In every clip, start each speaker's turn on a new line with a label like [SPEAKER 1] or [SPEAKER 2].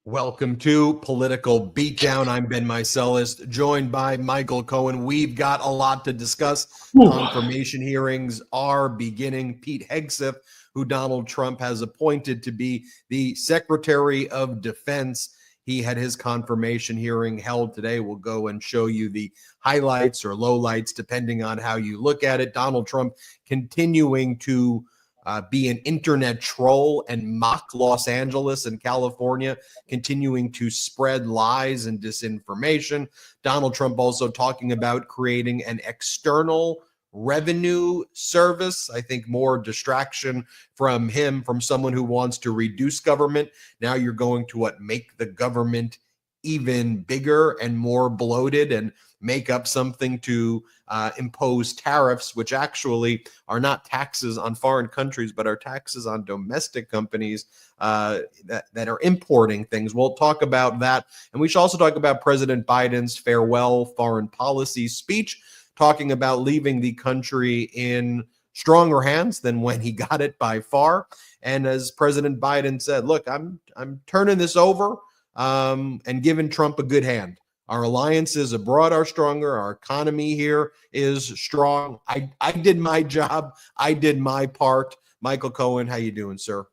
[SPEAKER 1] Welcome to Political Beatdown. I'm Ben Meiselas, joined by Michael Cohen. We've got a lot to discuss. Confirmation hearings are beginning. Pete Hegseth, who Donald Trump has appointed to be the Secretary of Defense, he had his confirmation hearing held today. We'll go and show you the highlights or lowlights, depending on how you look at it. Donald Trump continuing to be an internet troll and mock Los Angeles and California, continuing to spread lies and disinformation. Donald Trump also talking about creating an external revenue service. I think more distraction from him, from someone who wants to reduce government. Now you're going to make the government even bigger and more bloated and make up something to impose tariffs, which actually are not taxes on foreign countries, but are taxes on domestic companies that are importing things. We'll talk about that. And we should also talk about President Biden's farewell foreign policy speech, talking about leaving the country in stronger hands than when he got it by far. And as President Biden said, look, I'm turning this over and giving Trump a good hand. Our alliances abroad are stronger. Our economy here is strong. I did my job. I did my part. Michael Cohen, how you doing, sir?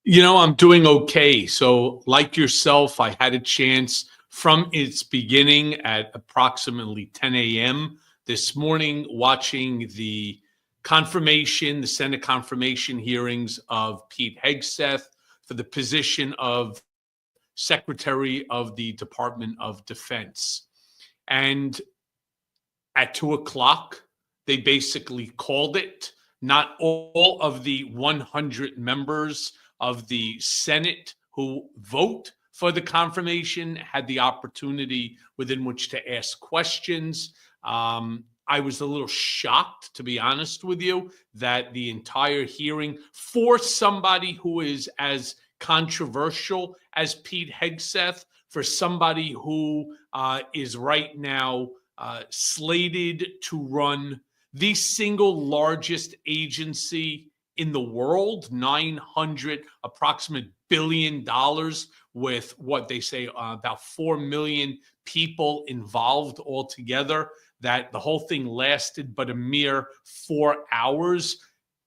[SPEAKER 2] You know, I'm doing okay. So like yourself, I had a chance from its beginning at approximately 10 a.m. this morning watching the Senate confirmation hearings of Pete Hegseth for the position of Secretary of the Department of Defense. And at 2 o'clock, they basically called it. Not all of the 100 members of the Senate who vote for the confirmation had the opportunity within which to ask questions. I was a little shocked, to be honest with you, that the entire hearing, for somebody who is as controversial as Pete Hegseth, for somebody who is right now slated to run the single largest agency in the world, approximate $900 billion, with what they say about 4 million people involved altogether, that the whole thing lasted but a mere 4 hours.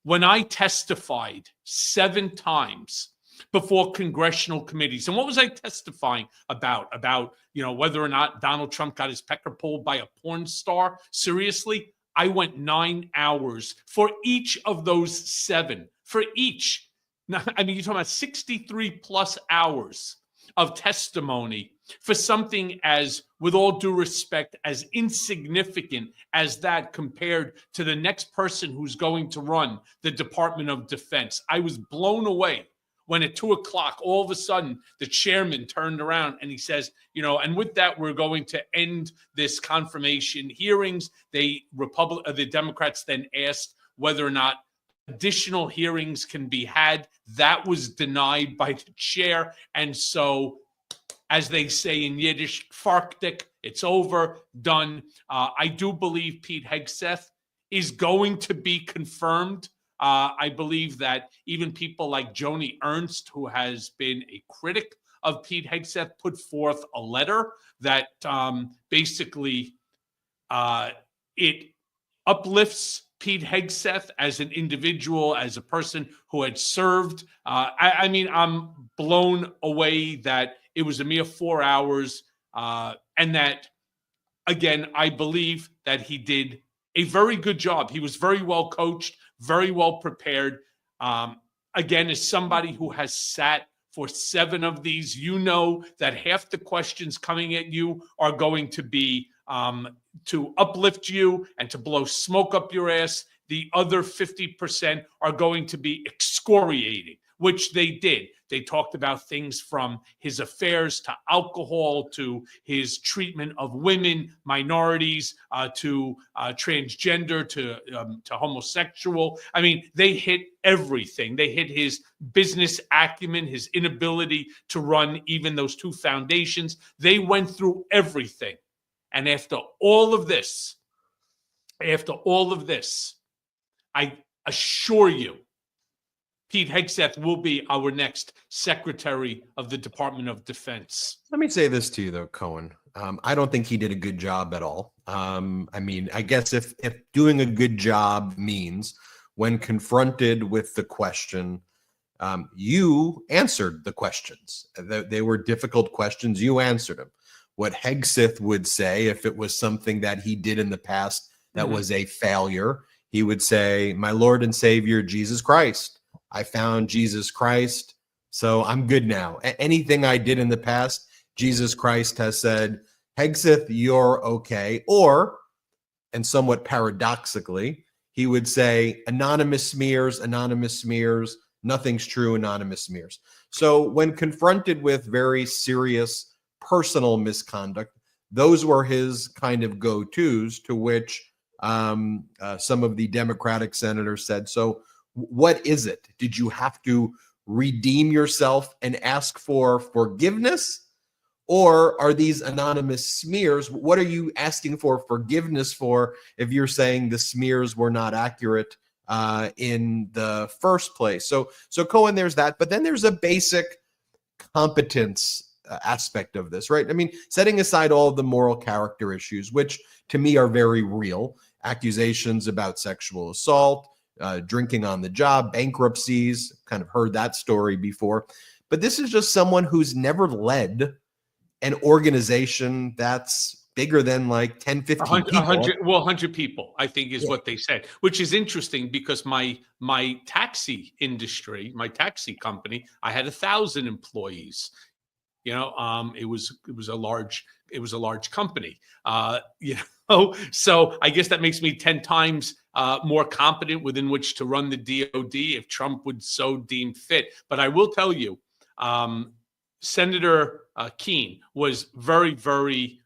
[SPEAKER 2] When I testified 7 times before congressional committees. And what was I testifying about? About, whether or not Donald Trump got his pecker pulled by a porn star? Seriously? I went 9 hours for each of those 7. For each. Now, I mean, you're talking about 63 plus hours of testimony for something as, with all due respect, as insignificant as that compared to the next person who's going to run the Department of Defense. I was blown away when at 2 o'clock, all of a sudden, the chairman turned around and he says, and with that, we're going to end this confirmation hearings. The Democrats then asked whether or not additional hearings can be had. That was denied by the chair. And so, as they say in Yiddish, farkdik, it's over, done. I do believe Pete Hegseth is going to be confirmed. I believe that even people like Joni Ernst, who has been a critic of Pete Hegseth, put forth a letter that basically it uplifts Pete Hegseth as an individual, as a person who had served. I mean, I'm blown away that it was a mere 4 hours, and that, again, I believe that he did a very good job. He was very well coached, very well prepared. Again, as somebody who has sat for 7 of these, that half the questions coming at you are going to be to uplift you and to blow smoke up your ass. The other 50% are going to be excoriating, which they did. They talked about things from his affairs to alcohol, to his treatment of women, minorities, to transgender, to homosexual. I mean, they hit everything. They hit his business acumen, his inability to run even those 2 foundations. They went through everything. And after all of this, I assure you Pete Hegseth will be our next Secretary of the Department of Defense.
[SPEAKER 1] Let me say this to you, though, Cohen. I don't think he did a good job at all. I mean, I guess if doing a good job means when confronted with the question, you answered the questions. They were difficult questions. You answered them. What Hegseth would say, if it was something that he did in the past that was a failure, he would say, "My Lord and Savior, Jesus Christ. I found Jesus Christ, so I'm good now. Anything I did in the past, Jesus Christ has said, Hegseth, you're okay." Or, and somewhat paradoxically, he would say, anonymous smears, nothing's true, anonymous smears. So when confronted with very serious personal misconduct, those were his kind of go-tos, to which some of the Democratic senators said, so what is it? Did you have to redeem yourself and ask for forgiveness? Or are these anonymous smears? What are you asking for forgiveness for if you're saying the smears were not accurate in the first place? So Cohen, there's that. But then there's a basic competence aspect of this, right? I mean, setting aside all of the moral character issues, which to me are very real, accusations about sexual assault, drinking on the job, bankruptcies, kind of heard that story before. But this is just someone who's never led an organization that's bigger than like 10, 15 people.
[SPEAKER 2] 100 people, I think, is what they said, which is interesting because my taxi industry, my taxi company, I had 1,000 employees. You know, it was a large company. You know, so I guess that makes me 10 times more competent within which to run the DOD if Trump would so deem fit. But I will tell you, Senator Keene was very, very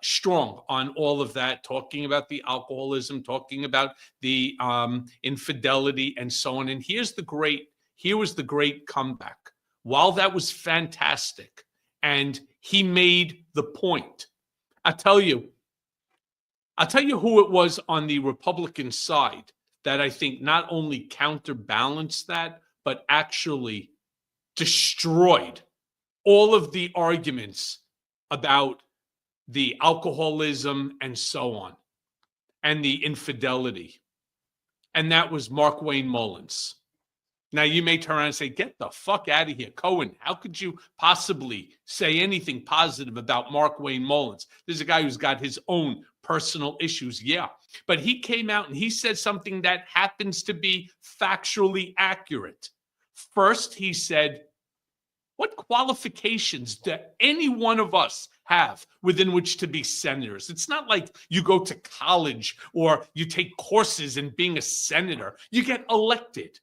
[SPEAKER 2] strong on all of that, talking about the alcoholism, talking about the infidelity, and so on. And here was the great comeback. While that was fantastic, and he made the point, I'll tell you who it was on the Republican side that I think not only counterbalanced that, but actually destroyed all of the arguments about the alcoholism and so on, and the infidelity. And that was Markwayne Mullins. Now, you may turn around and say, get the fuck out of here. Cohen, how could you possibly say anything positive about Markwayne Mullins? This is a guy who's got his own personal issues. Yeah. But he came out and he said something that happens to be factually accurate. First, he said, what qualifications do any one of us have within which to be senators? It's not like you go to college or you take courses in being a senator. You get elected,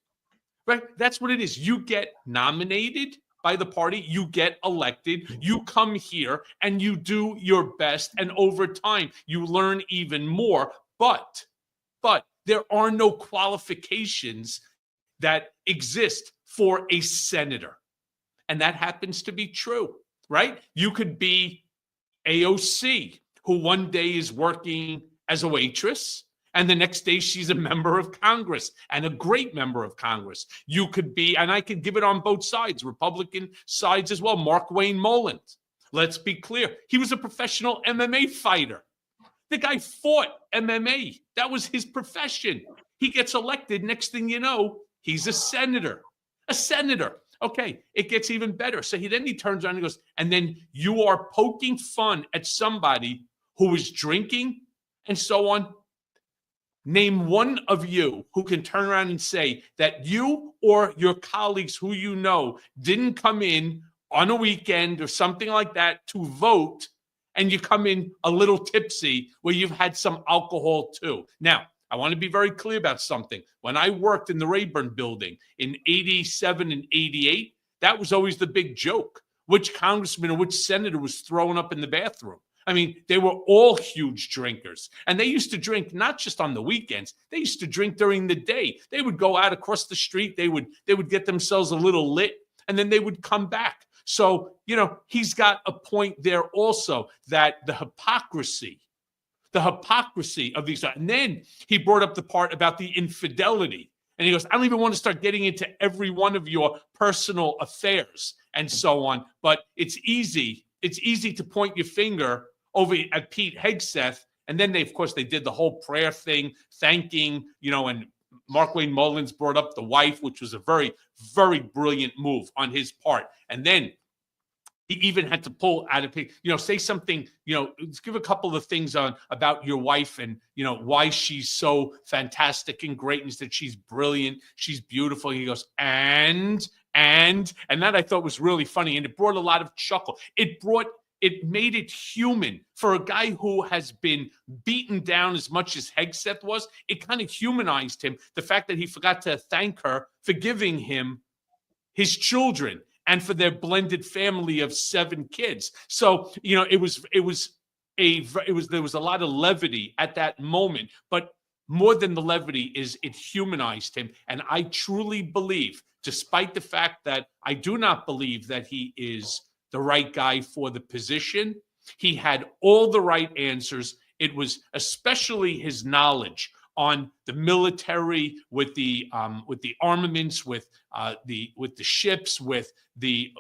[SPEAKER 2] right? That's what it is. You get nominated by the party, you get elected, you come here and you do your best. And over time, you learn even more. But there are no qualifications that exist for a senator. And that happens to be true, right? You could be AOC, who one day is working as a waitress, and the next day she's a member of Congress, and a great member of Congress. You could be, and I could give it on both sides, Republican sides as well, Markwayne Mullins. Let's be clear. He was a professional MMA fighter. The guy fought MMA. That was his profession. He gets elected. Next thing you know, he's a senator. A senator. Okay, it gets even better. So he turns around and goes, and then you are poking fun at somebody who is drinking and so on. Name one of you who can turn around and say that you or your colleagues who you know didn't come in on a weekend or something like that to vote, and you come in a little tipsy where you've had some alcohol too. Now, I want to be very clear about something. When I worked in the Rayburn building in 87 and 88, that was always the big joke. Which congressman or which senator was throwing up in the bathroom? I mean, they were all huge drinkers. And they used to drink not just on the weekends. They used to drink during the day. They would go out across the street. They would get themselves a little lit, and then they would come back. So, you know, he's got a point there also, that the hypocrisy of these. And then he brought up the part about the infidelity. And he goes, I don't even want to start getting into every one of your personal affairs and so on. But it's easy. It's easy to point your finger over at Pete Hegseth. And then of course, they did the whole prayer thing, thanking, and Mark Wayne Mullins brought up the wife, which was a very, very brilliant move on his part. And then he even had to pull out of, say something, let's give a couple of things about your wife and, why she's so fantastic and great, and that she's brilliant, she's beautiful. He goes, and that I thought was really funny. And it brought a lot of chuckle. It made it human for a guy who has been beaten down as much as Hegseth was. It kind of humanized him. The fact that he forgot to thank her for giving him his children and for their blended family of 7 kids. So, there was a lot of levity at that moment, but more than the levity is it humanized him. And I truly believe, despite the fact that I do not believe that he is the right guy for the position, he had all the right answers. It was especially his knowledge on the military, with the armaments, with the ships, with the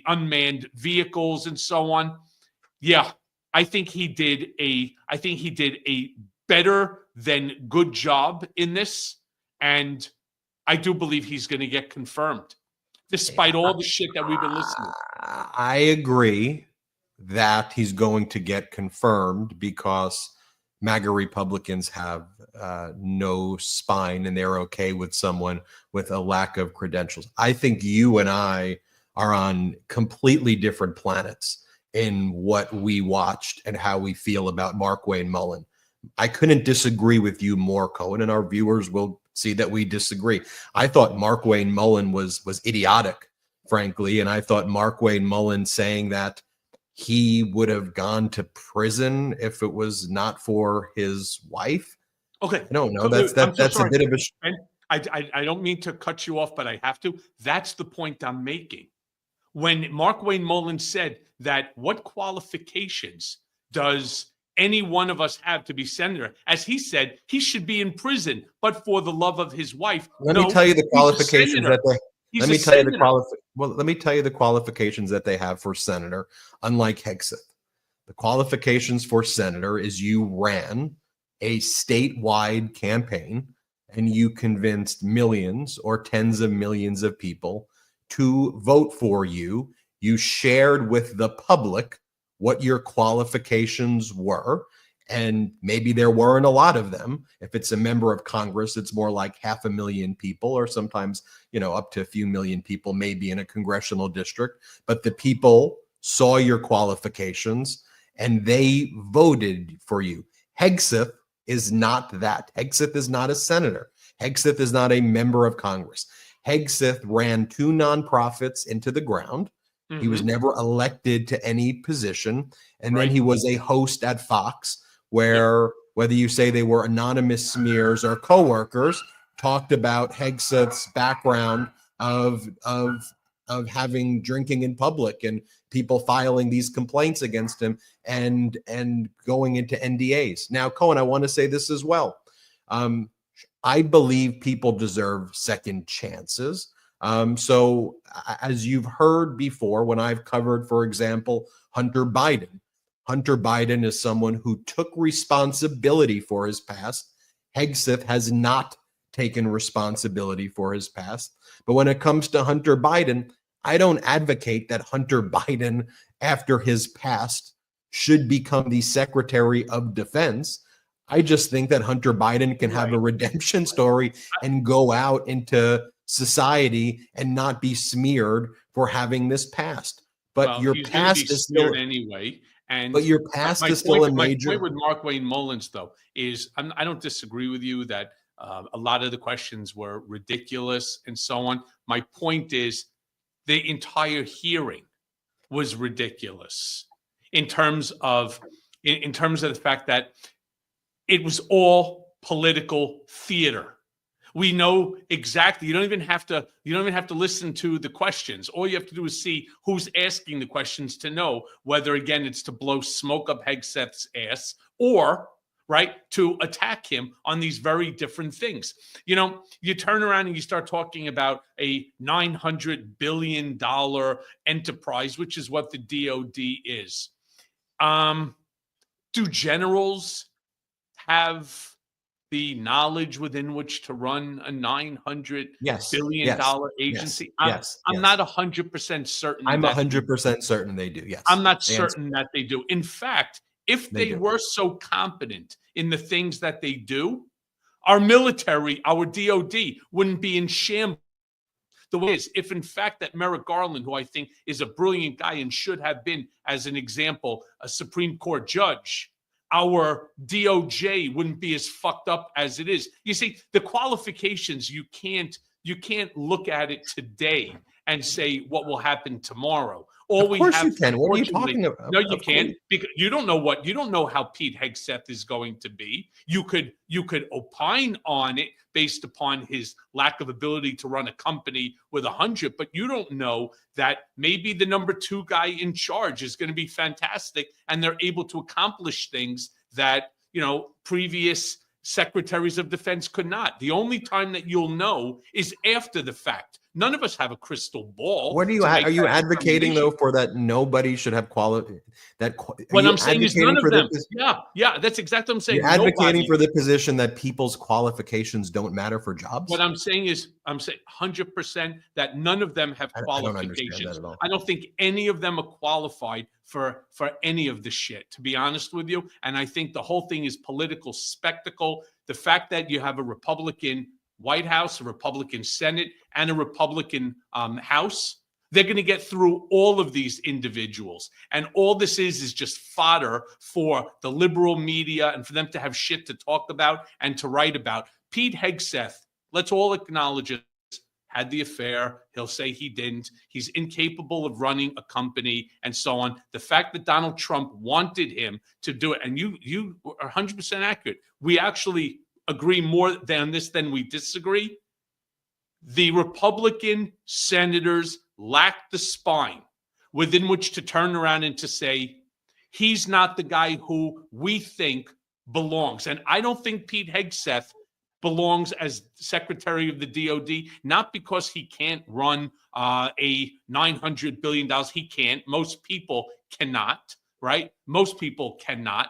[SPEAKER 2] unmanned vehicles, and so on. Yeah, I think he did a better than good job in this, and I do believe he's going to get confirmed, despite all the shit that we've been listening to.
[SPEAKER 1] I agree that he's going to get confirmed because MAGA Republicans have no spine and they're okay with someone with a lack of credentials. I think you and I are on completely different planets in what we watched and how we feel about Mark Wayne Mullin. I couldn't disagree with you more, Cohen, and our viewers will see that we disagree. I thought Mark Wayne Mullin was idiotic, frankly, and I thought Mark Wayne Mullin saying that he would have gone to prison if it was not for his wife.
[SPEAKER 2] Okay.
[SPEAKER 1] I don't know. That's a bit of a.
[SPEAKER 2] I don't mean to cut you off, but I have to. That's the point I'm making. When Mark Wayne Mullin said that, what qualifications does any one of us have to be senator? As he said, he should be in prison, but for the love of his wife.
[SPEAKER 1] Let me tell you the qualifications that they. Let me tell you the qualifications that they have for senator. Unlike Hegseth, the qualifications for senator is you ran a statewide campaign and you convinced millions or tens of millions of people to vote for you. You shared with the public what your qualifications were. And maybe there weren't a lot of them. If it's a member of Congress, it's more like 500,000 people, or sometimes, up to a few million people, maybe in a congressional district. But the people saw your qualifications and they voted for you. Hegseth is not that. Hegseth is not a senator. Hegseth is not a member of Congress. Hegseth ran 2 nonprofits into the ground. Mm-hmm. He was never elected to any position. And then he was a host at Fox, where whether you say they were anonymous smears or coworkers, talked about Hegseth's background of having drinking in public and people filing these complaints against him and going into NDAs. Now, Cohen, I want to say this as well. I believe people deserve second chances. So as you've heard before, when I've covered, for example, Hunter Biden is someone who took responsibility for his past. Hegseth has not taken responsibility for his past. But when it comes to Hunter Biden, I don't advocate that Hunter Biden, after his past, should become the Secretary of Defense. I just think that Hunter Biden can have a redemption story and go out into society and not be smeared for having this past. But your past is still
[SPEAKER 2] anyway.
[SPEAKER 1] But your past is still a major.
[SPEAKER 2] My point with Mark Wayne Mullins, though, is I don't disagree with you that a lot of the questions were ridiculous and so on. My point is the entire hearing was ridiculous in terms of the fact that it was all political theater. We know exactly. You don't even have to listen to the questions. All you have to do is see who's asking the questions to know whether, again, it's to blow smoke up Hegseth's ass or right, to attack him on these very different things. You turn around and you start talking about a $900 billion enterprise, which is what the DOD is. Do generals have the knowledge within which to run a $900 billion agency? I'm not 100% certain.
[SPEAKER 1] I'm 100% certain they do. Yes.
[SPEAKER 2] I'm not certain that they do. In fact, if they were so competent in the things that they do, our military, our DOD, wouldn't be in shambles. The way is, if in fact that Merrick Garland, who I think is a brilliant guy and should have been, as an example, a Supreme Court judge, our DOJ wouldn't be as fucked up as it is. You see, the qualifications, you can't look at it today and say what will happen tomormo.
[SPEAKER 1] Of course you can. What are you talking about?
[SPEAKER 2] No, you can't, because you don't know how Pete Hegseth is going to be. You could opine on it based upon his lack of ability to run a company with 100, but you don't know that maybe the number 2 guy in charge is going to be fantastic and they're able to accomplish things that, previous secretaries of defense could not. The only time that you'll know is after the fact. None of us have a crystal ball.
[SPEAKER 1] What are you advocating though for that nobody should have quality?
[SPEAKER 2] What I'm saying is none of them. Yeah, that's exactly what I'm saying.
[SPEAKER 1] You're advocating for the position that people's qualifications don't matter for jobs.
[SPEAKER 2] What I'm saying is, 100% that none of them have qualifications. I don't think any of them are qualified for any of the shit, to be honest with you. And I think the whole thing is political spectacle. The fact that you have a Republican White House, a Republican Senate, and a Republican House, they're going to get through all of these individuals. And all this is just fodder for the liberal media and for them to have shit to talk about and to write about. Pete Hegseth, let's all acknowledge it, had the affair. He'll say he didn't. He's incapable of running a company and so on. The fact that Donald Trump wanted him to do it, and you are 100% accurate. We actually agree more than this than we disagree. The Republican senators lack the spine within which to turn around and to say, he's not the guy who we think belongs. And I don't think Pete Hegseth belongs as Secretary of the DOD, not because he can't run a $900 billion. He can't. Most people cannot, right? Most people cannot.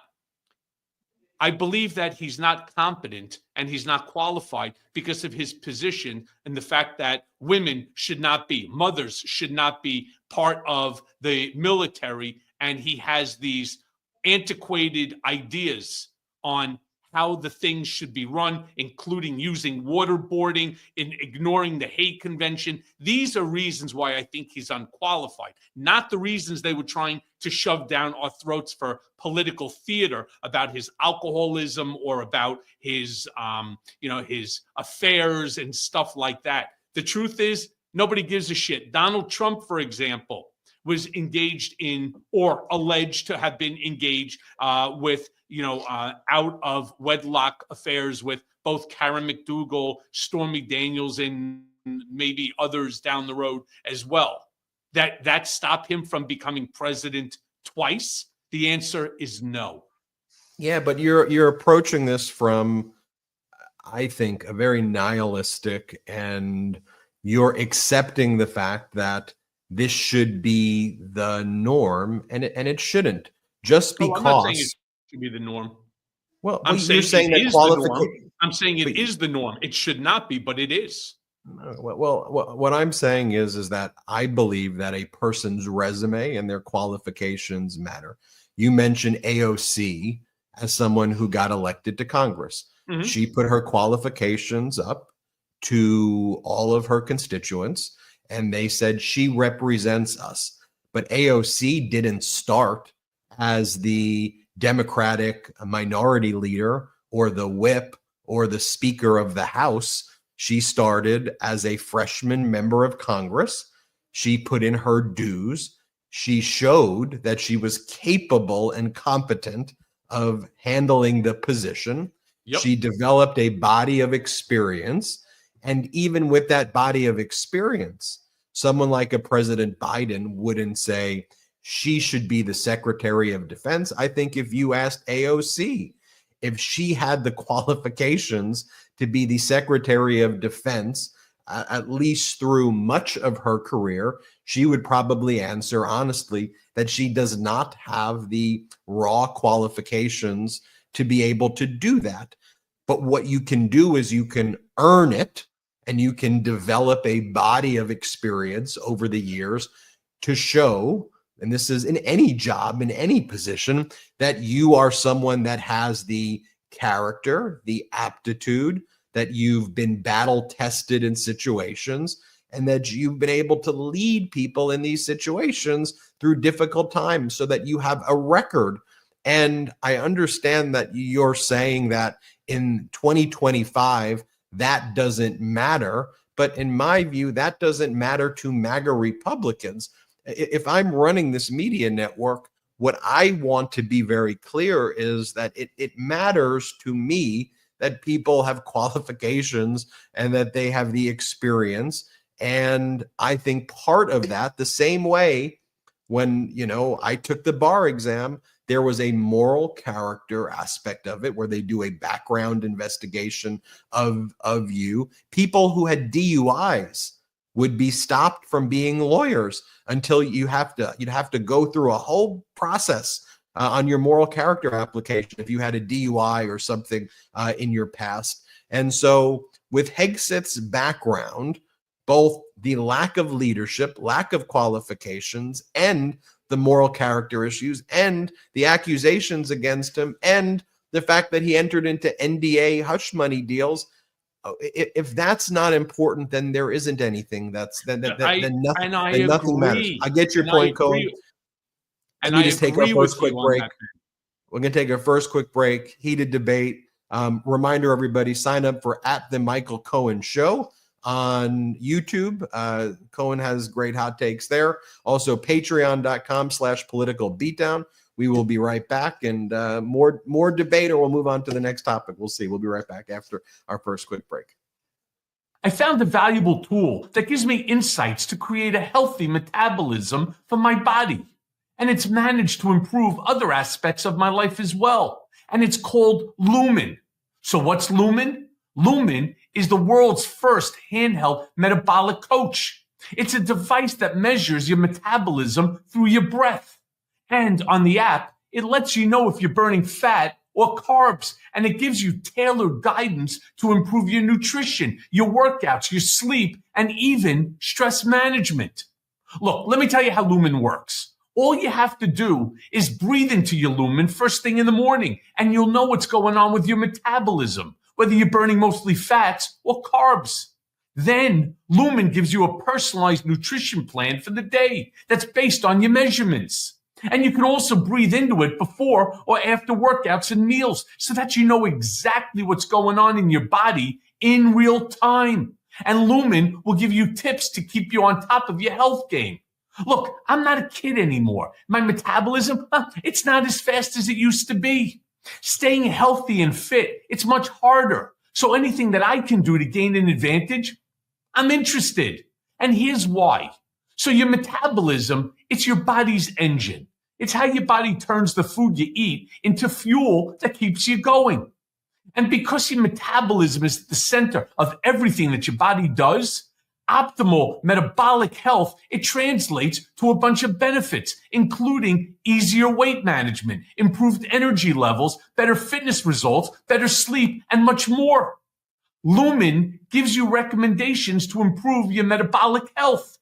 [SPEAKER 2] I believe that he's not competent and he's not qualified because of his position and the fact that women should not be, mothers should not be part of the military. And he has these antiquated ideas on how the things should be run, including using waterboarding and ignoring the Hague Convention. These are reasons why I think he's unqualified, not the reasons they were trying to shove down our throats for political theater about his alcoholism or about his, his affairs and stuff like that. The truth is, nobody gives a shit. Donald Trump, for example, was engaged in or alleged to have been engaged with out of wedlock affairs with both Karen McDougal, Stormy Daniels, and maybe others down the road as well. That stopped him from becoming president twice? The answer is no.
[SPEAKER 1] Yeah, but you're approaching this from, I think, a very nihilistic, and you're accepting the fact that this should be the norm, and it shouldn't. Just because
[SPEAKER 2] I'm not saying it should be the norm.
[SPEAKER 1] Well,
[SPEAKER 2] I'm
[SPEAKER 1] saying
[SPEAKER 2] that
[SPEAKER 1] is the norm.
[SPEAKER 2] I'm saying it is the norm. It should not be, but it is.
[SPEAKER 1] Well, what I'm saying is that I believe that a person's resume and their qualifications matter. You mentioned AOC as someone who got elected to Congress. Mm-hmm. She put her qualifications up to all of her constituents, and they said she represents us. But AOC didn't start as the Democratic minority leader or the whip or the Speaker of the House. She started as a freshman member of Congress. She put in her dues. She showed that she was capable and competent of handling the position. Yep. She developed a body of experience. And even with that body of experience, someone like a President Biden wouldn't say she should be the Secretary of Defense. I think if you asked AOC if she had the qualifications to be the Secretary of Defense, at least through much of her career, she would probably answer honestly that she does not have the raw qualifications to be able to do that. But what you can do is you can earn it, and you can develop a body of experience over the years to show, and this is in any job, in any position, that you are someone that has the character, the aptitude, that you've been battle tested in situations, and that you've been able to lead people in these situations through difficult times so that you have a record. And I understand that you're saying that in 2025, that doesn't matter. But in my view, that doesn't matter to MAGA Republicans. If I'm running this media network, what I want to be very clear is that it matters to me that people have qualifications and that they have the experience. And I think part of that, the same way when, I took the bar exam, there was a moral character aspect of it where they do a background investigation of you. People who had DUIs would be stopped from being lawyers until you'd have to go through a whole process on your moral character application if you had a DUI or something in your past. And so with Hegseth's background, both the lack of leadership, lack of qualifications, and the moral character issues, and the accusations against him, and the fact that he entered into NDA hush money deals, if that's not important, then there isn't anything. Then nothing matters. I get your point, Cohen.
[SPEAKER 2] And I agree with you on that.
[SPEAKER 1] We're going to take our first quick break. Heated debate. Reminder, everybody, sign up for @The Michael Cohen Show on YouTube. Cohen has great hot takes there. Also, patreon.com/political beatdown. We will be right back, and more debate, or we'll move on to the next topic. We'll see. We'll be right back after our first quick break.
[SPEAKER 3] I found a valuable tool that gives me insights to create a healthy metabolism for my body. And it's managed to improve other aspects of my life as well. And it's called Lumen. So what's Lumen? Lumen is the world's first handheld metabolic coach. It's a device that measures your metabolism through your breath. And on the app, it lets you know if you're burning fat or carbs, and it gives you tailored guidance to improve your nutrition, your workouts, your sleep, and even stress management. Look, let me tell you how Lumen works. All you have to do is breathe into your Lumen first thing in the morning, and you'll know what's going on with your metabolism, whether you're burning mostly fats or carbs. Then Lumen gives you a personalized nutrition plan for the day that's based on your measurements. And you can also breathe into it before or after workouts and meals so that you know exactly what's going on in your body in real time. And Lumen will give you tips to keep you on top of your health game. Look, I'm not a kid anymore. My metabolism, it's not as fast as it used to be. Staying healthy and fit, it's much harder. So anything that I can do to gain an advantage, I'm interested. And here's why. So your metabolism, it's your body's engine. It's how your body turns the food you eat into fuel that keeps you going. And because your metabolism is at the center of everything that your body does, optimal metabolic health, it translates to a bunch of benefits, including easier weight management, improved energy levels, better fitness results, better sleep, and much more. Lumen gives you recommendations to improve your metabolic health.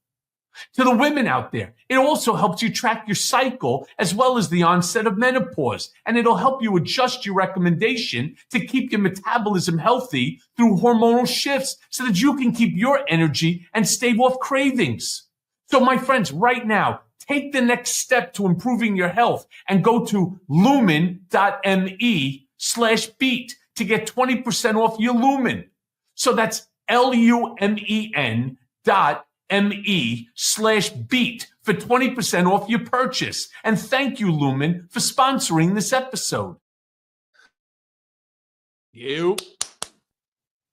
[SPEAKER 3] To the women out there, it also helps you track your cycle as well as the onset of menopause, and it'll help you adjust your recommendation to keep your metabolism healthy through hormonal shifts so that you can keep your energy and stave off cravings. So my friends, right now, take the next step to improving your health and go to lumen.me/beat to get 20% off your Lumen. So that's LUMEN.me/beat for 20% off your purchase. And thank you, Lumen, for sponsoring this episode.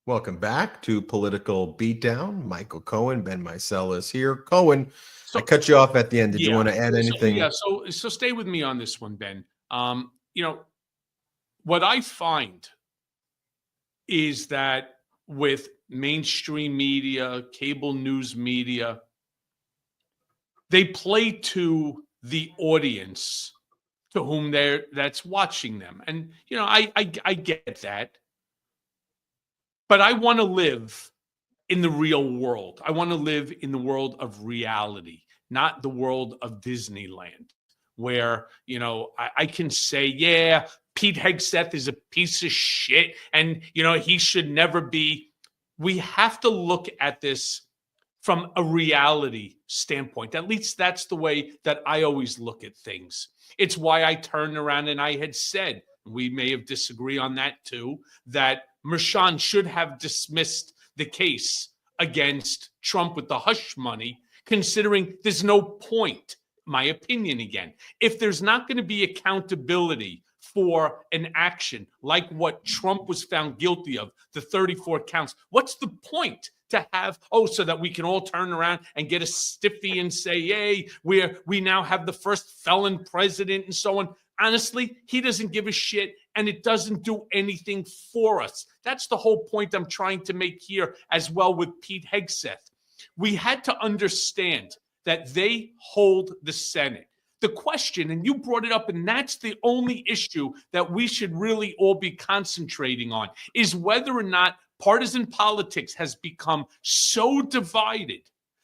[SPEAKER 1] Welcome back to Political Beatdown. Michael Cohen, Ben Meiselas here. Cohen, I cut you off at the end. Did you want to add anything?
[SPEAKER 2] So stay with me on this one, Ben. what I find is that with mainstream media, cable news media, they play to the audience to whom that's watching them. And, I get that. But I want to live in the real world. I want to live in the world of reality, not the world of Disneyland, where, I can say, yeah, Pete Hegseth is a piece of shit and, he should never be. We have to look at this from a reality standpoint. At least that's the way that I always look at things. It's why I turned around and I had said, we may have disagreed on that too, that Merchan should have dismissed the case against Trump with the hush money, considering there's no point, my opinion again. If there's not going to be accountability for an action like what Trump was found guilty of, the 34 counts, what's the point to have, so that we can all turn around and get a stiffy and say, yay, we now have the first felon president and so on. Honestly, he doesn't give a shit, and it doesn't do anything for us. That's the whole point I'm trying to make here as well with Pete Hegseth. We had to understand that they hold the Senate. The question, and you brought it up, and that's the only issue that we should really all be concentrating on, is whether or not partisan politics has become so divided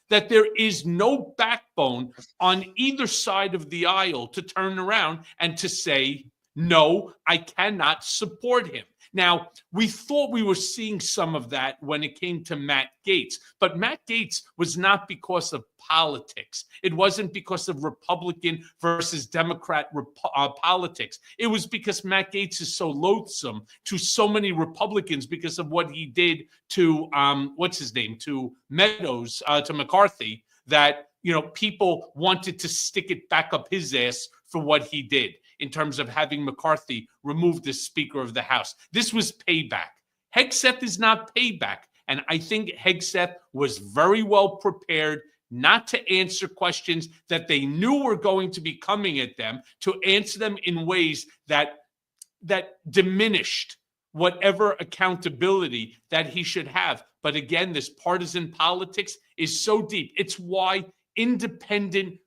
[SPEAKER 2] that there is no backbone on either side of the aisle to turn around and to say, no, I cannot support him. Now, we thought we were seeing some of that when it came to Matt Gaetz, but Matt Gaetz was not because of politics. It wasn't because of Republican versus Democrat politics. It was because Matt Gaetz is so loathsome to so many Republicans because of what he did to, to Meadows, to McCarthy, that, people wanted to stick it back up his ass for what he did in terms of having McCarthy remove the Speaker of the House. This was payback. Hegseth is not payback. And I think Hegseth was very well prepared not to answer questions that they knew were going to be coming at them, to answer them in ways that diminished whatever accountability that he should have. But again, this partisan politics is so deep. It's why independent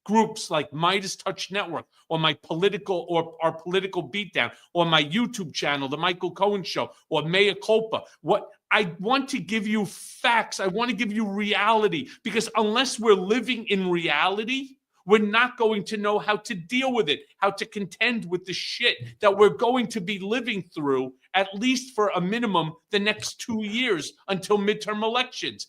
[SPEAKER 2] groups like Midas Touch Network or our Political Beatdown or my YouTube channel, The Michael Cohen Show, or Mea Culpa. What I want to give you facts. I want to give you reality, because unless we're living in reality, we're not going to know how to deal with it, how to contend with the shit that we're going to be living through, at least for a minimum, the next 2 years until midterm elections.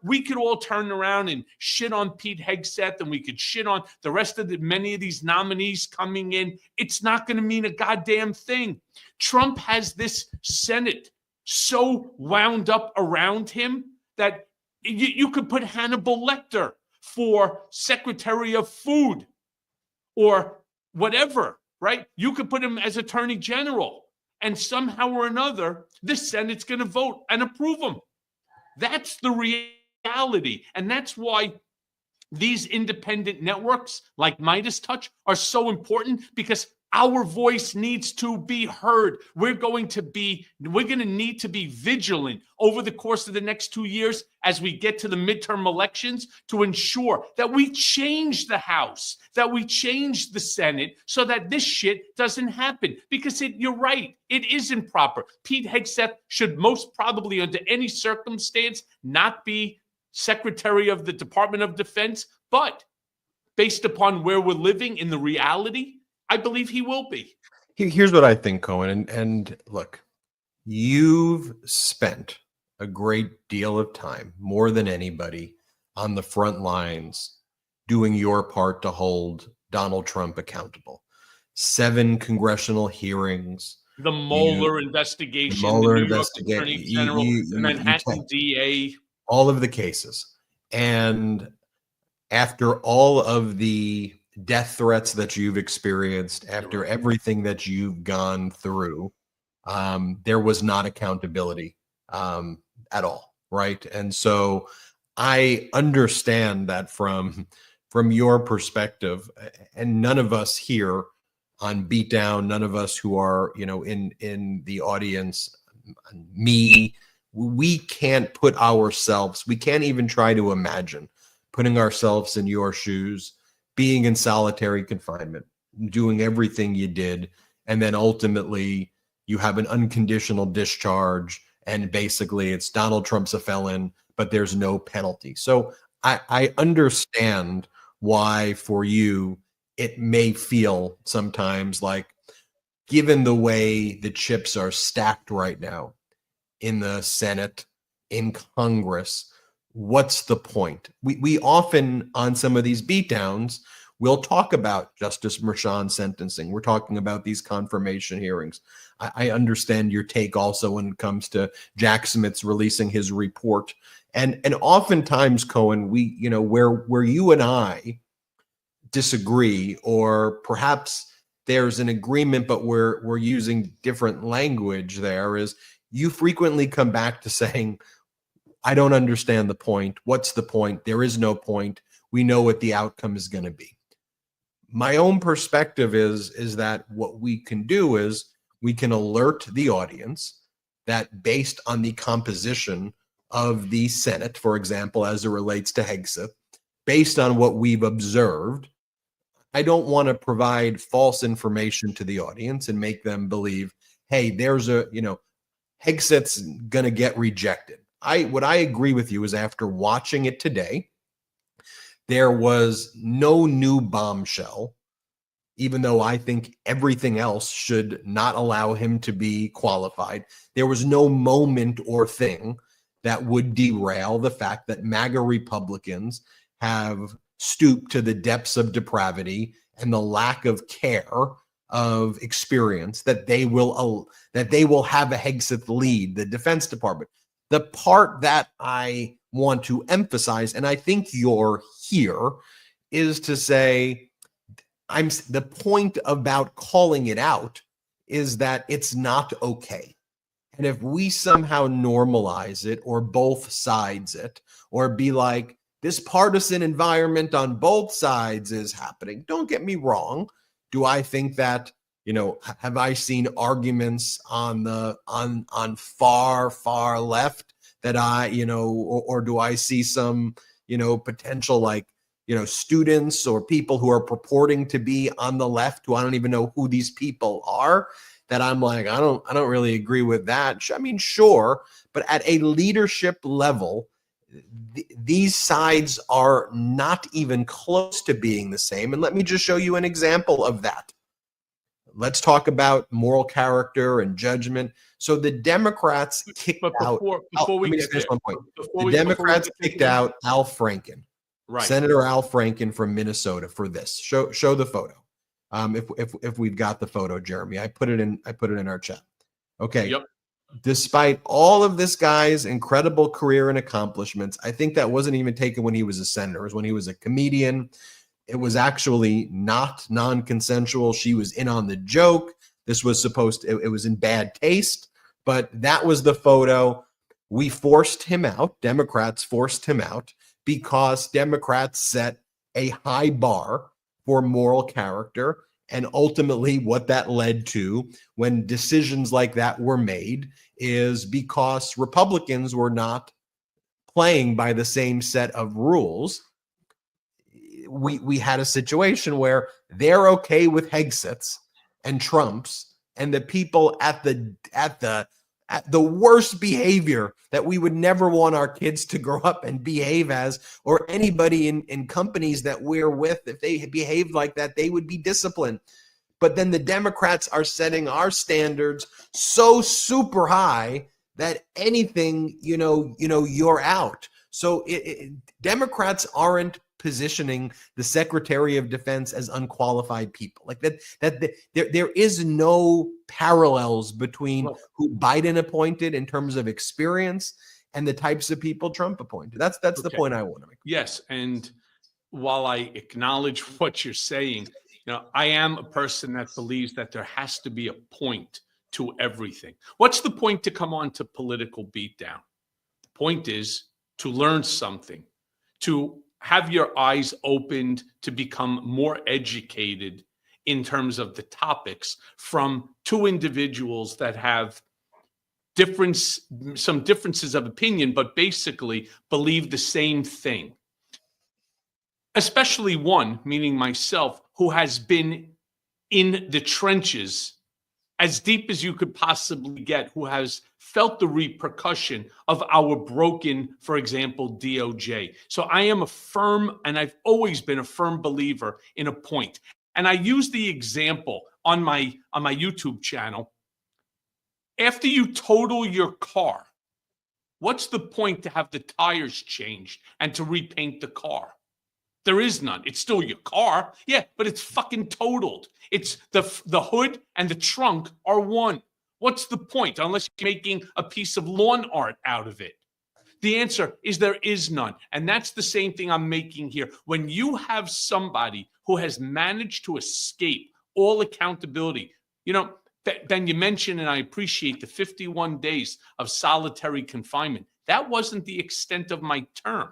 [SPEAKER 2] We could all turn around and shit on Pete Hegseth, and we could shit on the rest of many of these nominees coming in. It's not going to mean a goddamn thing. Trump has this Senate so wound up around him that you could put Hannibal Lecter for Secretary of Food or whatever, right? You could put him as Attorney General, and somehow or another, the Senate's going to vote and approve him. That's the reality. And that's why these independent networks like Midas Touch are so important, because our voice needs to be heard. We're going to need to be vigilant over the course of the next 2 years as we get to the midterm elections to ensure that we change the House, that we change the Senate so that this shit doesn't happen. Because you're right, it is improper. Pete Hegseth should most probably, under any circumstance, not be Secretary of the Department of Defense, but based upon where we're living in the reality, I believe he will be.
[SPEAKER 1] Here's what I think, Cohen. And look, you've spent a great deal of time, more than anybody, on the front lines doing your part to hold Donald Trump accountable. 7 congressional hearings.
[SPEAKER 2] The Mueller investigation, the New York Attorney General, the Manhattan DA.
[SPEAKER 1] All of the cases. And after all of the death threats that you've experienced, after everything that you've gone through, there was not accountability at all, right? And so I understand that from your perspective, and none of us here on Beatdown, none of us who are, in the audience, me, we can't put ourselves, we can't even try to imagine putting ourselves in your shoes, being in solitary confinement, doing everything you did, and then ultimately you have an unconditional discharge, and basically it's Donald Trump's a felon, but there's no penalty. So I understand why for you it may feel sometimes like, given the way the chips are stacked right now in the Senate, in Congress, what's the point? We often, on some of these beatdowns, we'll talk about Justice Merchan's sentencing. We're talking about these confirmation hearings. I understand your take also when it comes to Jack Smith's releasing his report. And oftentimes, Cohen, we, where you and I disagree, or perhaps there's an agreement, but we're using different language there, is you frequently come back to saying, I don't understand the point. What's the point? There is no point. We know what the outcome is going to be. My own perspective is that what we can do is we can alert the audience that based on the composition of the Senate, for example, as it relates to Hegseth, based on what we've observed, I don't want to provide false information to the audience and make them believe, hey, there's Hegseth's going to get rejected. What I agree with you is, after watching it today, there was no new bombshell, even though I think everything else should not allow him to be qualified. There was no moment or thing that would derail the fact that MAGA Republicans have stooped to the depths of depravity and the lack of care, of experience, that they will have a Hegseth lead the Defense Department. The part that I want to emphasize, and I think you're here, is to say, the point about calling it out is that it's not okay. And if we somehow normalize it, or both sides it, or be like, this partisan environment on both sides is happening. Don't get me wrong. Do I think that, have I seen arguments on far left that or do I see some, potential students or people who are purporting to be on the left who I don't even know who these people are, that I'm like, I don't really agree with that. I mean, sure, but at a leadership level, these sides are not even close to being the same. And let me just show you an example of that. Let's talk about moral character and judgment. So the Democrats kicked out.
[SPEAKER 2] Before we get there,
[SPEAKER 1] the Democrats kicked out Al Franken,
[SPEAKER 2] right?
[SPEAKER 1] Senator Al Franken from Minnesota, for this. Show the photo. If we've got the photo, Jeremy, I put it in our chat. Okay.
[SPEAKER 2] Yep.
[SPEAKER 1] Despite all of this guy's incredible career and accomplishments, I think that wasn't even taken when he was a senator. It was when he was a comedian. It was actually not non-consensual. She was in on the joke. This was it was in bad taste, but that was the photo. We forced him out. Democrats forced him out because Democrats set a high bar for moral character. And ultimately, what that led to, when decisions like that were made, is because Republicans were not playing by the same set of rules. We had a situation where they're okay with Hegseths and Trumps, and the people at the worst behavior that we would never want our kids to grow up and behave as, or anybody in companies that we're with, if they behaved like that, they would be disciplined. But then the Democrats are setting our standards so super high that anything, you're out. So Democrats aren't positioning the Secretary of Defense as unqualified people. Like that there is no parallels between who Biden appointed in terms of experience and the types of people Trump appointed. That's the point I want to make.
[SPEAKER 2] Yes, and while I acknowledge what you're saying, I am a person that believes that there has to be a point to everything. What's the point to come on to Political Beatdown? The point is to learn something, to have your eyes opened, to become more educated in terms of the topics from two individuals that have some differences of opinion, but basically believe the same thing. Especially one, meaning myself, who has been in the trenches as deep as you could possibly get, who has felt the repercussion of our broken, for example, DOJ. So I am a firm, and I've always been a firm believer in a point. And I use the example on my YouTube channel. After you total your car, what's the point to have the tires changed and to repaint the car? There is none. It's still your car. Yeah, but it's fucking totaled. It's the hood and the trunk are one. What's the point? Unless you're making a piece of lawn art out of it. The answer is there is none. And that's the same thing I'm making here. When you have somebody who has managed to escape all accountability, you know, Ben, you mentioned, and I appreciate the 51 days of solitary confinement. That wasn't the extent of my term.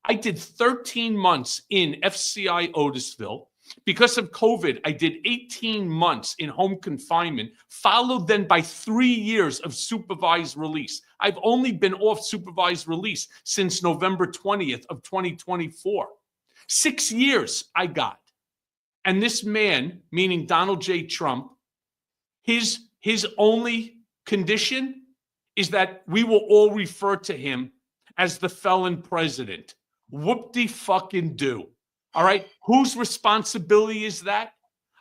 [SPEAKER 2] I did 13 months in FCI Otisville. Because of COVID, I did 18 months in home confinement, followed then by 3 years of supervised release. I've only been off supervised release since November 20th of 2024. 6 years I got. And this man, meaning Donald J. Trump, his only condition is that we will all refer to him as the felon president. Whoop-de-fucking-do. All right? Whose responsibility is that?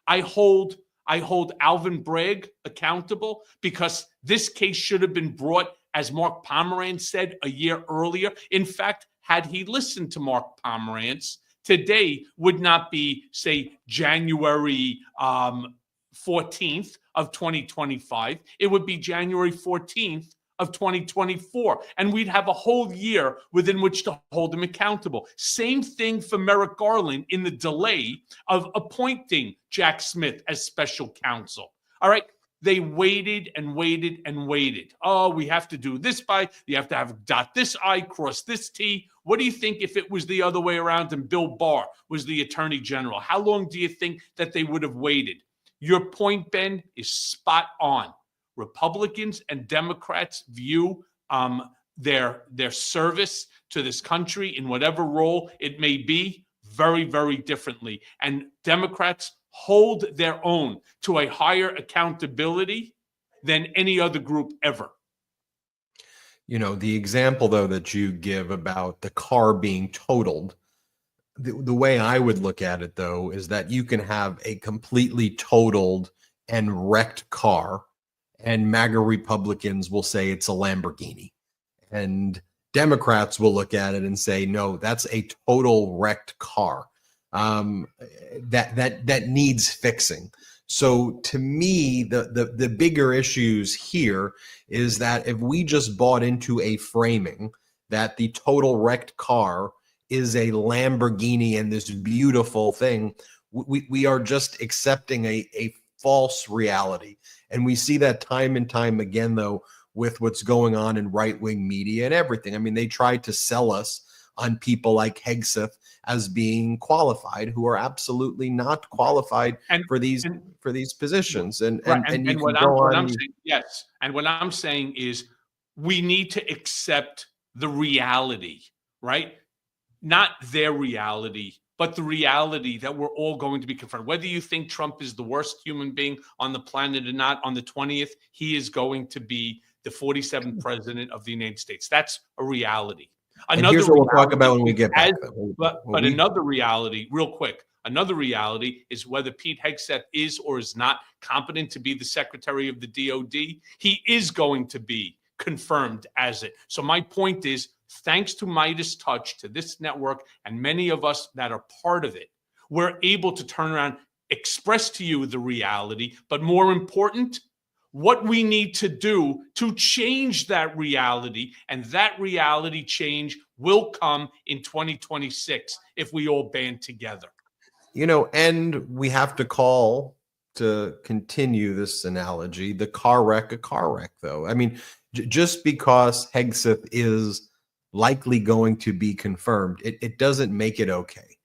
[SPEAKER 2] I hold Alvin Bragg accountable because this case should have been brought, as Mark Pomerantz said, a year earlier. In fact, had he listened to Mark Pomerantz, today would not be, say, January 14th of 2025. It would be January 14th of 2024. And we'd have a whole year within which to hold him accountable. Same thing for Merrick Garland in the delay of appointing Jack Smith as special counsel. All right. They waited and waited and waited. Oh, we have to do this you have to have dot this I, cross this T. What do you think if it was the other way around and Bill Barr was the attorney general? How long do you think that they would have waited? Your point, Ben, is spot on. Republicans and Democrats view their service to this country in whatever role it may be very, very differently. And Democrats hold their own to a higher accountability than any other group ever.
[SPEAKER 1] You know, the example, though, that you give about the car being totaled, the way I would look at it, though, is that you can have a completely totaled and wrecked car, and MAGA Republicans will say it's a Lamborghini. And Democrats will look at it and say, no, that's a total wrecked car that needs fixing. So to me, the bigger issues here is that if we just bought into a framing that the total wrecked car is a Lamborghini and this beautiful thing, we are just accepting a false reality. And we see that time and time again, though, with what's going on in right-wing media and everything. I mean, they tried to sell us on people like Hegseth as being qualified, who are absolutely not qualified for these positions. And what I'm
[SPEAKER 2] saying, yes. And what I'm saying is we need to accept the reality, right? Not their reality, but the reality that we're all going to be confronted. Whether you think Trump is the worst human being on the planet or not, on the 20th, he is going to be the 47th president of the United States. That's a reality.
[SPEAKER 1] Here's what we'll talk about when we get back.
[SPEAKER 2] But another reality, real quick, another reality is whether Pete Hegseth is or is not competent to be the secretary of the DOD. He is going to be confirmed as it. So my point is, thanks to Midas Touch, to this network, and many of us that are part of it, we're able to turn around, express to you the reality, but more important, what we need to do to change that reality. And that reality change will come in 2026 if we all band together.
[SPEAKER 1] You know, and we have to call, to continue this analogy, the car wreck a car wreck, though. I mean, just because Hegseth is likely going to be confirmed, it doesn't make it okay.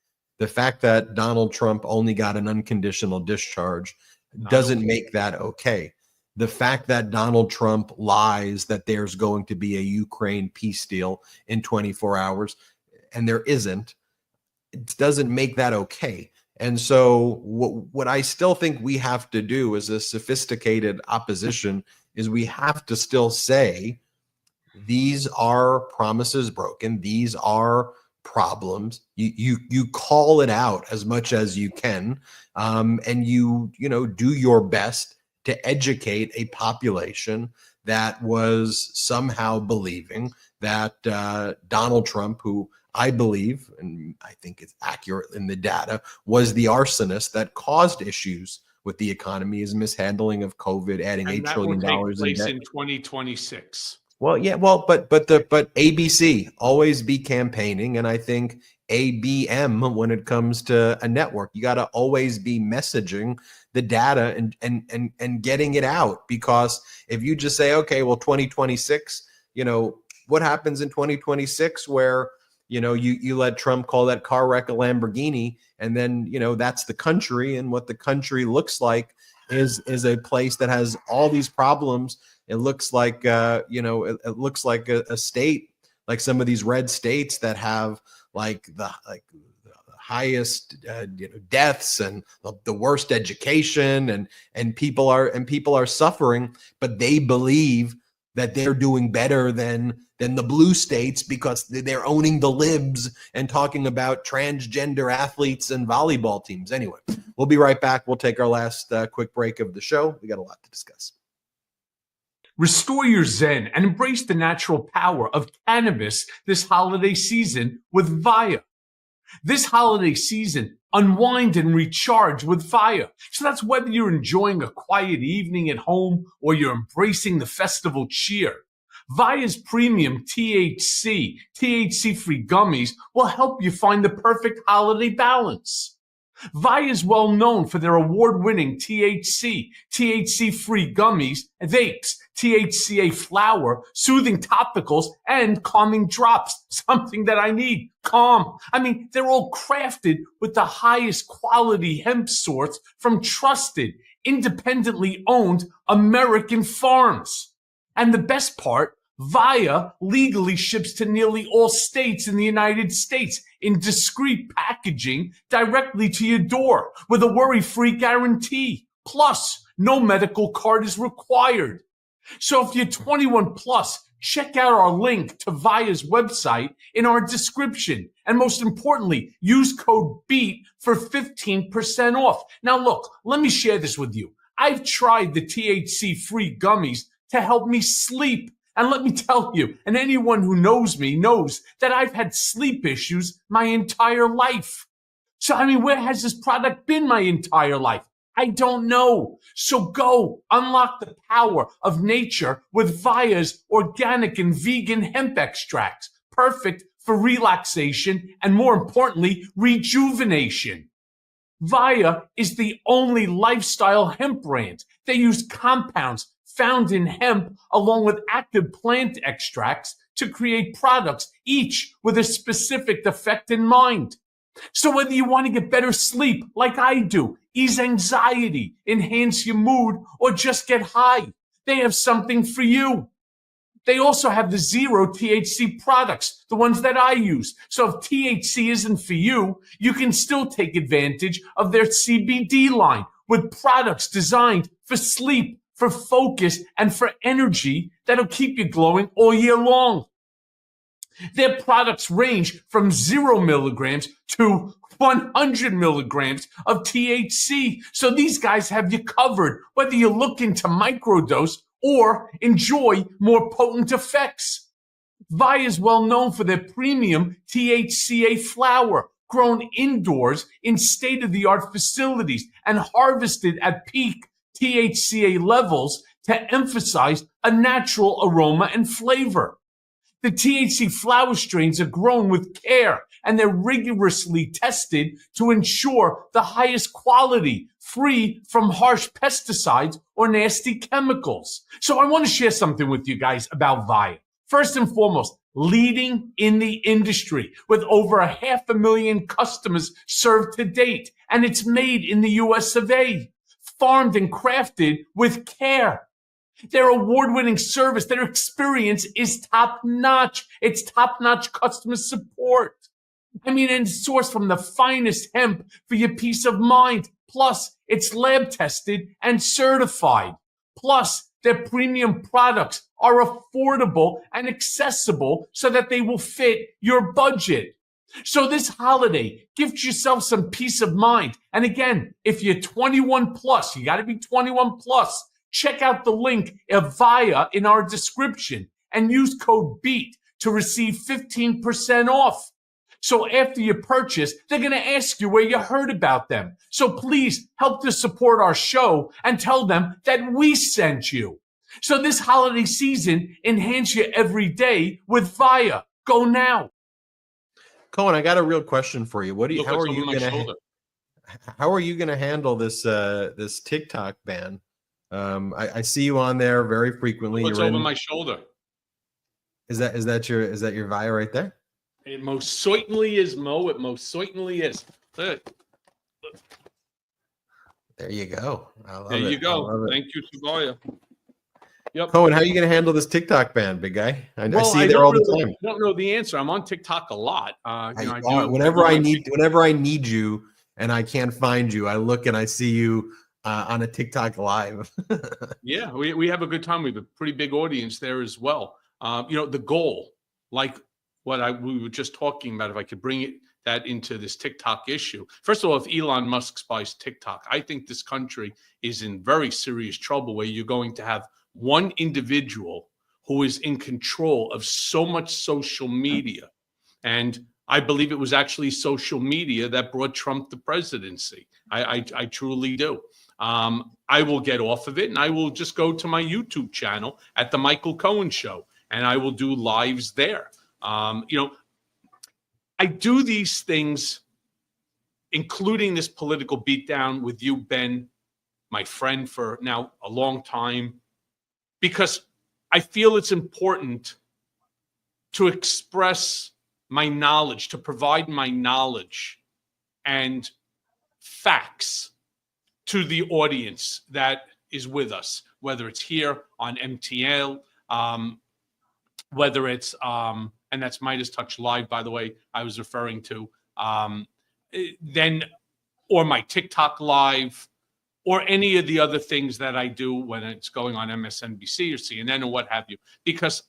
[SPEAKER 1] The fact that Donald Trump only got an unconditional discharge doesn't make that okay. The fact that Donald Trump lies that there's going to be a Ukraine peace deal in 24 hours and there isn't, it doesn't make that okay. And so what I still think we have to do as a sophisticated opposition is we have to still say these are promises broken. These are problems. You call it out as much as you can, and you do your best to educate a population that was somehow believing that Donald Trump, who I believe, and I think it's accurate in the data, was the arsonist that caused issues with the economy, his mishandling of COVID, adding $8 trillion in debt
[SPEAKER 2] in 2026.
[SPEAKER 1] Well, yeah, well, but ABC always be campaigning, and I think ABM when it comes to a network, you got to always be messaging the data and getting it out, because if you just say, okay, well, 2026, what happens in 2026 where you let Trump call that car wreck a Lamborghini, and then that's the country, and what the country looks like is a place that has all these problems. It looks like it looks like a state, like some of these red states that have the highest deaths and the worst education, and people are suffering, but they believe that they're doing better than the blue states because they're owning the libs and talking about transgender athletes and volleyball teams. Anyway, we'll be right back. We'll take our last quick break of the show. We got a lot to discuss.
[SPEAKER 3] Restore your zen and embrace the natural power of cannabis this holiday season with Via. This holiday season, unwind and recharge with Via. So that's whether you're enjoying a quiet evening at home or you're embracing the festival cheer. Via's premium THC-free gummies will help you find the perfect holiday balance. Via is well known for their award-winning THC-free gummies, vapes, THCA flower, soothing topicals, and calming drops. Something that I need. Calm. They're all crafted with the highest quality hemp sorts from trusted, independently owned American farms. And the best part, Via legally ships to nearly all states in the United States in discreet packaging directly to your door with a worry-free guarantee. Plus, no medical card is required. So if you're 21 plus, check out our link to Via's website in our description. And most importantly, use code BEAT for 15% off. Now look, let me share this with you. I've tried the THC-free gummies to help me sleep. And let me tell you, and anyone who knows me knows that I've had sleep issues my entire life. So, where has this product been my entire life? I don't know. So go unlock the power of nature with Via's organic and vegan hemp extracts, perfect for relaxation and, more importantly, rejuvenation. Via is the only lifestyle hemp brand. They use compounds found in hemp along with active plant extracts to create products, each with a specific effect in mind. So whether you want to get better sleep like I do, ease anxiety, enhance your mood, or just get high, they have something for you. They also have the zero THC products, the ones that I use. So if THC isn't for you, you can still take advantage of their CBD line with products designed for sleep, for focus, and for energy that'll keep you glowing all year long. Their products range from 0 milligrams to 100 milligrams of THC. So these guys have you covered, whether you're looking to microdose or enjoy more potent effects. Via is well known for their premium THCA flower, grown indoors in state-of-the-art facilities and harvested at peak THCA levels to emphasize a natural aroma and flavor. The THC flower strains are grown with care and they're rigorously tested to ensure the highest quality, free from harsh pesticides or nasty chemicals. So I want to share something with you guys about Via. First and foremost, leading in the industry with over 500,000 customers served to date. And it's made in the US of A, farmed and crafted with care. Their award-winning service, their experience is top-notch. It's top-notch customer support. And sourced from the finest hemp for your peace of mind. Plus, it's lab tested and certified. Plus, their premium products are affordable and accessible so that they will fit your budget. So this holiday, gift yourself some peace of mind. And again, if you're 21 plus, you got to be 21 plus. Check out the link via in our description and use code BEAT to receive 15% off. So after you purchase, they're going to ask you where you heard about them. So please help to support our show and tell them that we sent you. So this holiday season, enhance your every day with Via. Go now.
[SPEAKER 1] Cohen, I got a real question for you. How are you going to handle this this TikTok ban? I see you on there very frequently.
[SPEAKER 2] What's over my shoulder?
[SPEAKER 1] Is that your Via right there?
[SPEAKER 2] It most certainly is, Mo. It most certainly is. Look.
[SPEAKER 1] There you go.
[SPEAKER 2] There you go. Thank you, Via. Yep.
[SPEAKER 1] Cohen, how are you going to handle this TikTok ban, big guy? I see you there all the time.
[SPEAKER 2] I don't know the answer. I'm on TikTok a lot.
[SPEAKER 1] Whenever I need you and I can't find you, I look and I see you on a TikTok live.
[SPEAKER 2] Yeah, we have a good time. We have a pretty big audience there as well. The goal, like what we were just talking about, if I could bring that into this TikTok issue. First of all, if Elon Musk buys TikTok, I think this country is in very serious trouble where you're going to have one individual who is in control of so much social media. And I believe it was actually social media that brought Trump the presidency. I truly do. I will get off of it and I will just go to my YouTube channel at The Michael Cohen Show and I will do lives there. I do these things, including this political beatdown with you, Ben, my friend for now a long time, because I feel it's important to express my knowledge, to provide my knowledge and facts to the audience that is with us, whether it's here on MTL, whether it's, and that's Midas Touch Live, by the way, I was referring to, or my TikTok Live, or any of the other things that I do when it's going on MSNBC or CNN or what have you, because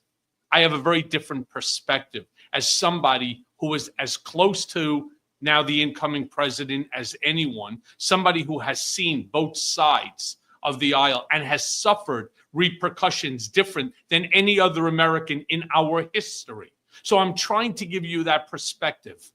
[SPEAKER 2] I have a very different perspective as somebody who is as close to now the incoming president as anyone, somebody who has seen both sides of the aisle and has suffered repercussions different than any other American in our history. So I'm trying to give you that perspective.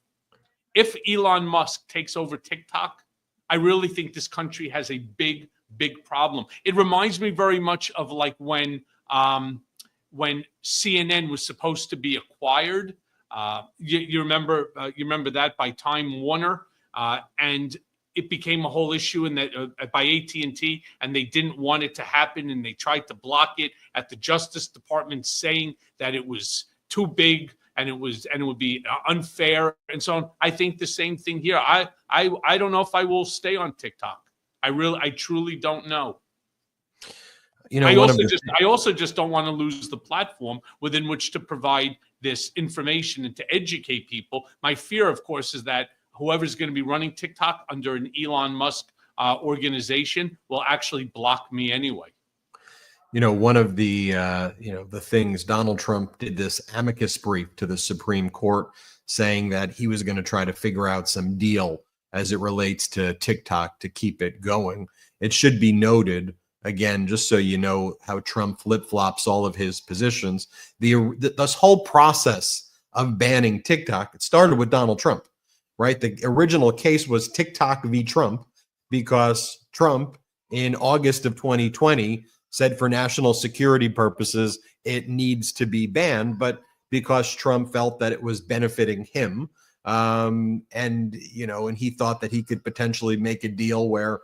[SPEAKER 2] If Elon Musk takes over TikTok, I really think this country has a big, big problem. It reminds me very much of like when CNN was supposed to be acquired. You remember that by Time Warner, and it became a whole issue in that by AT&T, and they didn't want it to happen, and they tried to block it at the Justice Department, saying that it was too big and it would be unfair and so on. I think the same thing here. I don't know if I will stay on TikTok. I truly don't know. I also just don't want to lose the platform within which to provide this information and to educate people. My fear, of course, is that whoever's going to be running TikTok under an Elon Musk organization will actually block me anyway.
[SPEAKER 1] One of the the things, Donald Trump did this amicus brief to the Supreme Court saying that he was going to try to figure out some deal as it relates to TikTok to keep it going. It should be noted, again, just so you know how Trump flip-flops all of his positions, this whole process of banning TikTok, it started with Donald Trump, right? The original case was TikTok v. Trump, because Trump in August of 2020 said for national security purposes, it needs to be banned, but because Trump felt that it was benefiting him, and he thought that he could potentially make a deal where,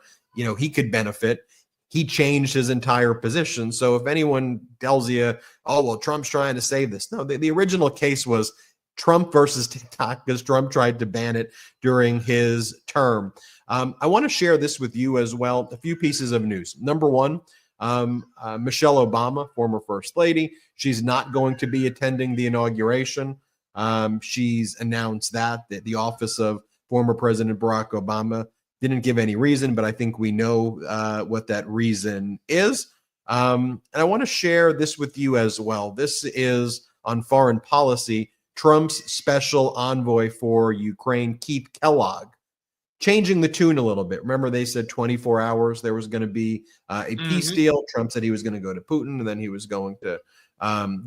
[SPEAKER 1] he could benefit. he changed his entire position. So if anyone tells you, oh, well, Trump's trying to save this. No, the original case was Trump versus TikTok because Trump tried to ban it during his term. I want to share this with you as well. A few pieces of news. Number one, Michelle Obama, former First Lady, she's not going to be attending the inauguration. She's announced that the office of former President Barack Obama didn't give any reason, but I think we know what that reason is. And I want to share this with you as well. This is on foreign policy. Trump's special envoy for Ukraine, Keith Kellogg, changing the tune a little bit. Remember, they said 24 hours there was going to be a peace deal. Trump said he was going to go to Putin, and then he was going to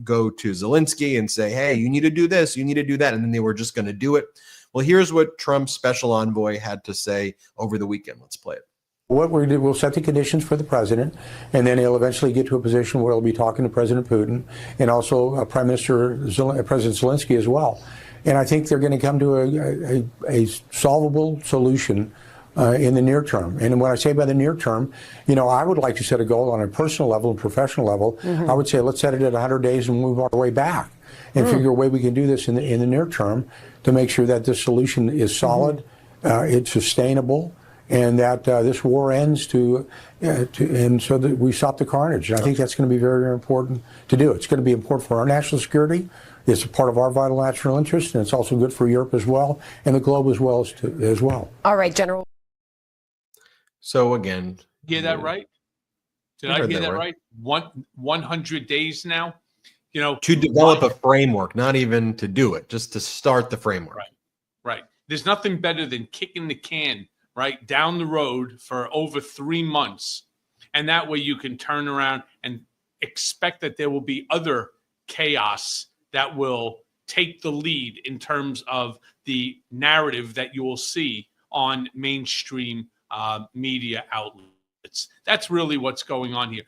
[SPEAKER 1] go to Zelensky and say, hey, you need to do this, you need to do that. And then they were just going to do it. Well, here's what Trump's special envoy had to say over the weekend. Let's play it.
[SPEAKER 4] What we'll do, we'll set the conditions for the president, and then he'll eventually get to a position where he'll be talking to President Putin and also President Zelensky as well. And I think they're going to come to a solvable solution in the near term. And when I say by the near term, I would like to set a goal on a personal level and professional level. I would say let's set it at 100 days and move our way back and figure a way we can do this in the near term to make sure that this solution is solid, it's sustainable, and that this war ends and so that we stop the carnage. And I think that's going to be very, very important to do. It's going to be important for our national security. It's a part of our vital national interest, and it's also good for Europe as well, and the globe as well.
[SPEAKER 5] All right, General.
[SPEAKER 1] So again,
[SPEAKER 2] hear that right? Did I hear that right? 100 days now.
[SPEAKER 1] To develop a framework, not even to do it, just to start the framework.
[SPEAKER 2] Right. There's nothing better than kicking the can right down the road for over 3 months, and that way you can turn around and expect that there will be other chaos that will take the lead in terms of the narrative that you will see on mainstream media outlets. That's really what's going on here.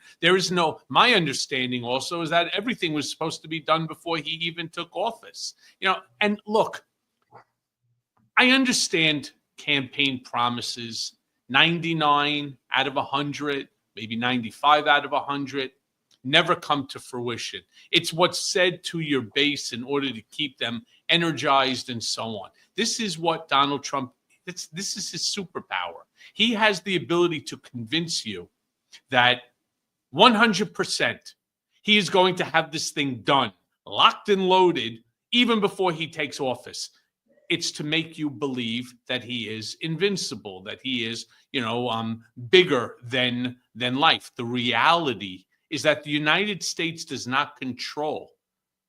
[SPEAKER 2] My understanding also is that everything was supposed to be done before he even took office. And look, I understand campaign promises, 99 out of 100, maybe 95 out of 100, never come to fruition. It's what's said to your base in order to keep them energized and so on. This is what Donald Trump, this is his superpower. He has the ability to convince you that 100% he is going to have this thing done, locked and loaded, even before he takes office. It's to make you believe that he is invincible, that he is, bigger than life. The reality is that the United States does not control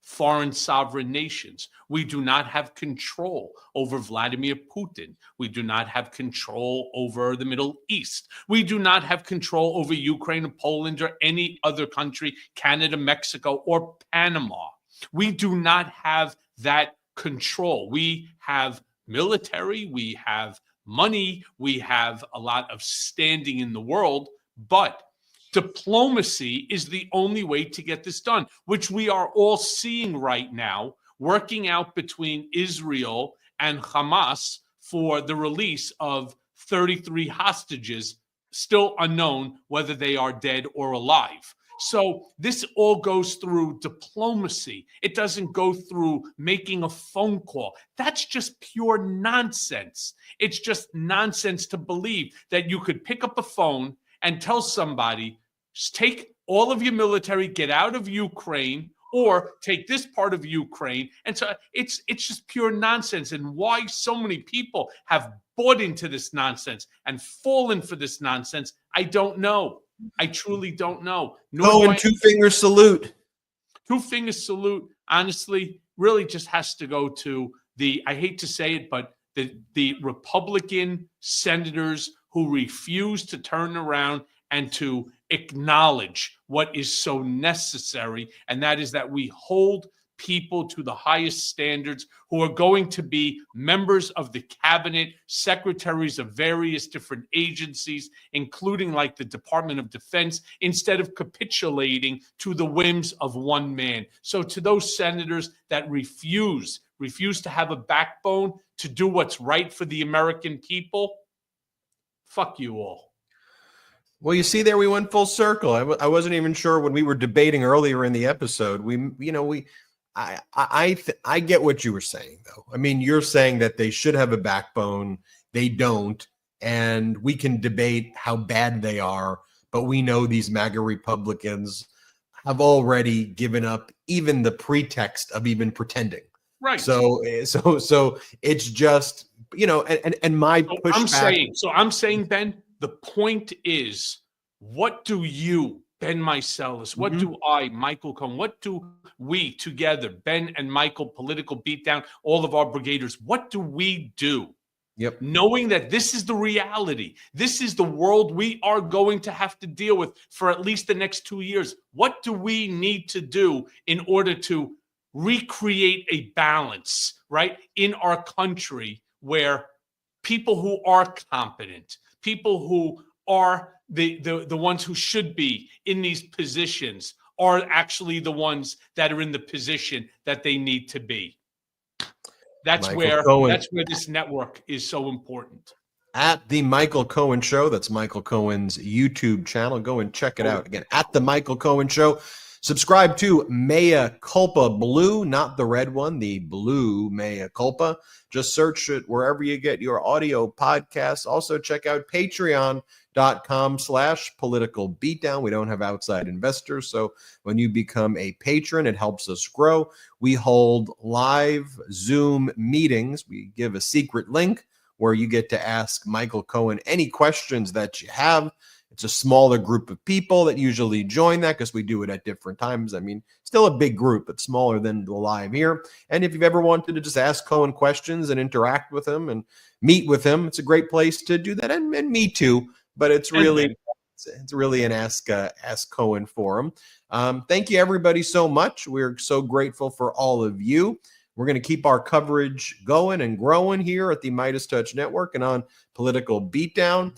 [SPEAKER 2] foreign sovereign nations. We do not have control over Vladimir Putin. We do not have control over the Middle East. We do not have control over Ukraine, Poland, or any other country, Canada, Mexico, or Panama. We do not have that control. We have military, we have money, we have a lot of standing in the world, but diplomacy is the only way to get this done, which we are all seeing right now, working out between Israel and Hamas for the release of 33 hostages, still unknown whether they are dead or alive. So this all goes through diplomacy. It doesn't go through making a phone call. That's just pure nonsense. It's just nonsense to believe that you could pick up a phone and tell somebody, take all of your military, get out of Ukraine, or take this part of Ukraine. And so it's just pure nonsense. And why so many people have bought into this nonsense and fallen for this nonsense, I don't know. I truly don't know.
[SPEAKER 1] And two-finger salute.
[SPEAKER 2] Two-finger salute, honestly, really just has to go to I hate to say it, but the Republican senators who refuse to turn around and to acknowledge what is so necessary, and that is that we hold people to the highest standards who are going to be members of the cabinet, secretaries of various different agencies, including like the Department of Defense, instead of capitulating to the whims of one man. So to those senators that refuse to have a backbone to do what's right for the American people, fuck you all.
[SPEAKER 1] Well, you see there, we went full circle. I wasn't even sure when we were debating earlier in the episode. I get what you were saying, though. I mean, you're saying that they should have a backbone. They don't. And we can debate how bad they are, but we know these MAGA Republicans have already given up even the pretext of even pretending.
[SPEAKER 2] Right.
[SPEAKER 1] So it's just, and my pushback.
[SPEAKER 2] I'm saying, Ben, the point is, what do you, Ben Meiselas, what do I, Michael Cohen, what do we together, Ben and Michael, Political Beatdown, all of our brigaders, what do we do?
[SPEAKER 1] Yep.
[SPEAKER 2] Knowing that this is the reality, this is the world we are going to have to deal with for at least the next 2 years. What do we need to do in order to recreate a balance, right, in our country where people who are competent, people who are the ones who should be in these positions are actually the ones that are in the position that they need to be? That's where this network is so important.
[SPEAKER 1] At the Michael Cohen Show, that's Michael Cohen's YouTube channel. Go and check it out. Again, at the Michael Cohen Show. Subscribe to Mea Culpa Blue, not the red one, the blue Mea Culpa. Just search it wherever you get your audio podcasts. Also, check out patreon.com/political beatdown. We don't have outside investors, so when you become a patron, it helps us grow. We hold live Zoom meetings. We give a secret link where you get to ask Michael Cohen any questions that you have. It's a smaller group of people that usually join that because we do it at different times. I mean, still a big group, but smaller than the live here. And if you've ever wanted to just ask Cohen questions and interact with him and meet with him, it's a great place to do that. And me too, but it's really an Ask Cohen forum. Thank you, everybody, so much. We're so grateful for all of you. We're going to keep our coverage going and growing here at the Midas Touch Network and on Political Beatdown.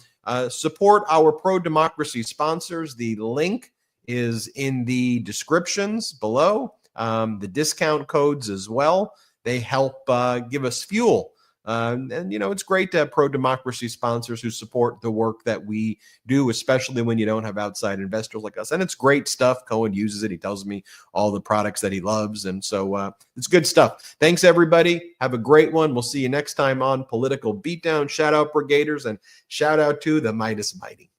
[SPEAKER 1] Support our pro-democracy sponsors. The link is in the descriptions below. The discount codes as well. They help give us fuel. It's great to have pro-democracy sponsors who support the work that we do, especially when you don't have outside investors like us. And it's great stuff. Cohen uses it. He tells me all the products that he loves. And so it's good stuff. Thanks, everybody. Have a great one. We'll see you next time on Political Beatdown. Shout out Brigaders and shout out to the Midas Mighty.